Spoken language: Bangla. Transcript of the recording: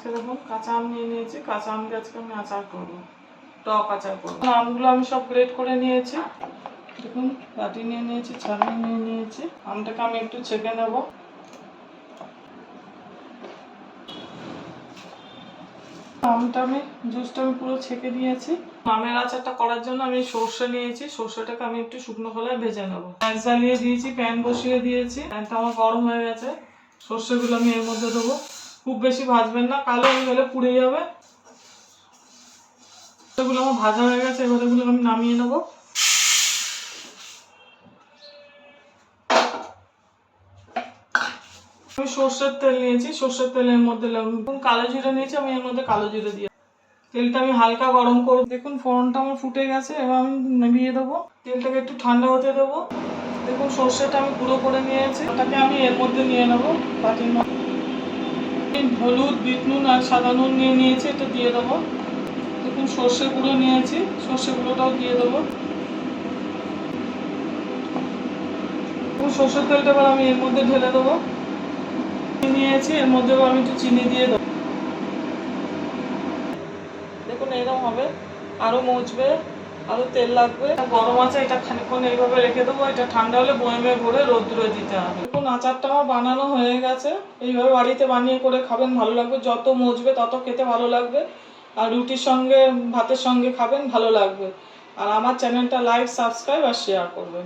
আজকে দেখুন কাঁচা আম নিয়ে নিয়েছি, কাঁচা আম দিয়ে আজকে আমি আচার করবো, টক আচার করবো। আমগুলো আমি সব গ্রেট করে নিয়েছি, দেখুন বাটি নিয়ে নিয়েছি, ছাড়নি নিয়ে নিয়েছি। আমটাকে আমি একটু ছেঁকে নেব। আমটা আমি জুসটা আমি পুরো ছেঁকে দিয়েছি। আমের আচারটা করার জন্য আমি সর্ষে নিয়েছি, সর্ষেটাকে আমি একটু শুকনো খোলায় ভেজে নেবো। গ্যাস জ্বালিয়ে দিয়েছি, প্যান বসিয়ে দিয়েছি, প্যানটা আমার গরম হয়ে গেছে। সর্ষেগুলো আমি এর মধ্যে দেবো। খুব বেশি ভাজবেন না, কালো হয়ে গেলে পুড়ে যাবে। সর্ষেগুলো আমার ভাজা হয়ে গেছে, এবার এগুলো আমি নামিয়ে নেবো। আমি সর্ষের তেল নিয়েছি, সর্ষের তেলের মধ্যে কালো জিরে নিয়েছি, আমি এর মধ্যে কালো জিরে দিয়ে তেলটা আমি হালকা গরম করব। দেখুন ফোড়নটা আমার ফুটে গেছে, এবার আমি নামিয়ে দেবো। তেলটাকে একটু ঠান্ডা হতে দেবো। দেখুন সর্ষেটা আমি গুঁড়ো করে নিয়েছি, ওটাকে আমি এর মধ্যে নিয়ে নেবো বাটির মধ্যে। হলুদ, বিট নুন আর সাদা নুন নিয়ে নিয়েছি, এটা দিয়ে দেবো। দেখুন সর্ষে গুঁড়ো নিয়েছি, সর্ষে গুঁড়োটাও দিয়ে দেবো। সর্ষের তেলটা এবার আমি এর মধ্যে ঢেলে দেবো। নিয়েছি, এর মধ্যে আমি একটু চিনি দিয়ে দেবো। দেখুন এরকম হবে, আরো মজবে, আরো তেল লাগবে। গরম আছে, এটা খানিকক্ষণ এইভাবে রেখে দেবো। এটা ঠান্ডা হলে বয়মে ভরে রোদ্দুরে দিতে হবে। দেখুন আচারটা আমার বানানো হয়ে গেছে। এইভাবে বাড়িতে বানিয়ে করে খাবেন, ভালো লাগবে। যত মজবে তত খেতে ভালো লাগবে। আর রুটির সঙ্গে, ভাতের সঙ্গে খাবেন, ভালো লাগবে। আর আমার চ্যানেলটা লাইক, সাবস্ক্রাইব আর শেয়ার করবেন।